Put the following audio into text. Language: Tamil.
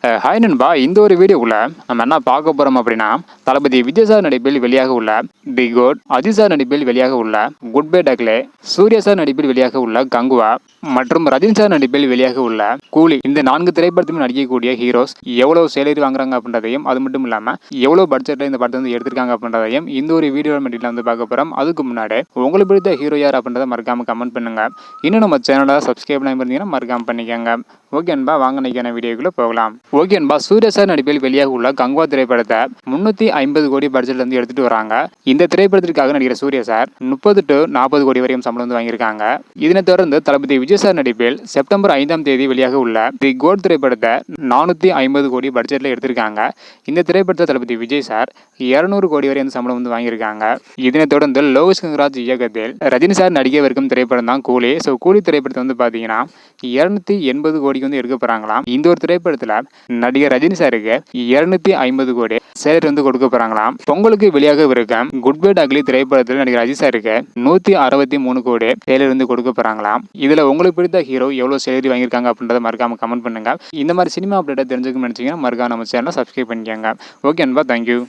ஹாய் நண்பா, இந்த ஒரு வீடியோக்குள்ள நம்ம என்ன பார்க்க போறோம் அப்படின்னா, தளபதி விஜய் சார் நடிப்பில் வெளியாக உள்ள தி கோட், அஜித் சார் நடிப்பில் வெளியாக உள்ள குட் பை டக்லே, சூர்யா சார் நடிப்பில் வெளியாக உள்ள கங்குவா மற்றும் ரஜினி சார் நடிப்பில் வெளியாக உள்ள கூலி, இந்த 4 திரைப்படத்திலும் நடிக்கக்கூடிய ஹீரோஸ் எவ்வளவு சேலரி வாங்குறாங்க அப்படின்றதையும், அது மட்டும் இல்லாம எவ்வளவு பட்ஜெட்ல இந்த படத்தை வந்து எடுத்திருக்காங்க அப்படின்றதையும் இந்த ஒரு வீடியோ மெட்டீரியல் வந்து பார்க்க போறோம். அதுக்கு முன்னாடி உங்களுக்கு பிடித்த ஹீரோ யார் அப்படின்றத மறக்காம கமெண்ட் பண்ணுங்க. இன்னும் நம்ம சேனலை சப்ஸ்கிரைப் பண்ணி இருந்தீங்கன்னா மறக்காம பண்ணிக்கோங்க. ஓகே அன்பா, வாங்க நினைக்கிற வீடியோக்குள்ள போகலாம். ஓகே அன்பா, சூர்யா சார் நடிப்பில் வெளியாக உள்ள கங்குவா திரைப்படத்தை 350 கோடி பட்ஜெட்ல இருந்து எடுத்துட்டு வராங்க. இந்த திரைப்படத்திற்காக நடிகர் சூர்யா சார் 30 to 40 கோடி வரையும் சம்பளம் வந்து வாங்கியிருக்காங்க. இதனை தொடர்ந்து தளபதி விஜய் சார் நடிப்பில் செப்டம்பர் 5ஆம் தேதி வெளியாக உள்ள தி கோட் திரைப்படத்தை 450 கோடி பட்ஜெட்ல எடுத்திருக்காங்க. இந்த திரைப்படத்தை தளபதி விஜய் சார் 200 கோடி வரை சம்பளம் வந்து வாங்கியிருக்காங்க. இதனை தொடர்ந்து லோகேஷ் கனகராஜ் இயக்கத்தில் ரஜினி சார் நடிக்கவிருக்கும் திரைப்படம் தான் கூலி. ஸோ கூலி திரைப்படத்தை வந்து பார்த்தீங்கன்னா 280 கோடிக்கு வந்து எடுக்க போறாங்களாம். இந்த ஒரு திரைப்படத்தில் நடிகர் ரஜினி சாருக்கு 250 கோடி சேலரி வந்து கொடுக்க போறாங்களாம். பொங்கலுக்கு வெளியாக இருக்கும் குட் பை டக்லி திரைப்படத்தில் நடிகர் அஜித் சாருக்கு 163 கோடி சேலரி வந்து கொடுக்க போறாங்களாம். இதுல உங்களுக்கு பிடித்த ஹீரோ எவ்வளவு சேலரி வாங்கியிருக்காங்க அப்படின்றத மறக்காம கமெண்ட் பண்ணுங்க. இந்த மாதிரி சினிமா அப்டேட்டை தெரிஞ்சுக்கணும்னு நினைச்சீங்கன்னா மறக்காம நம்ம சேனலை சப்ஸ்கிரைப் பண்ணிக்கோங்க. ஓகே அன்பா, தேங்க்யூ.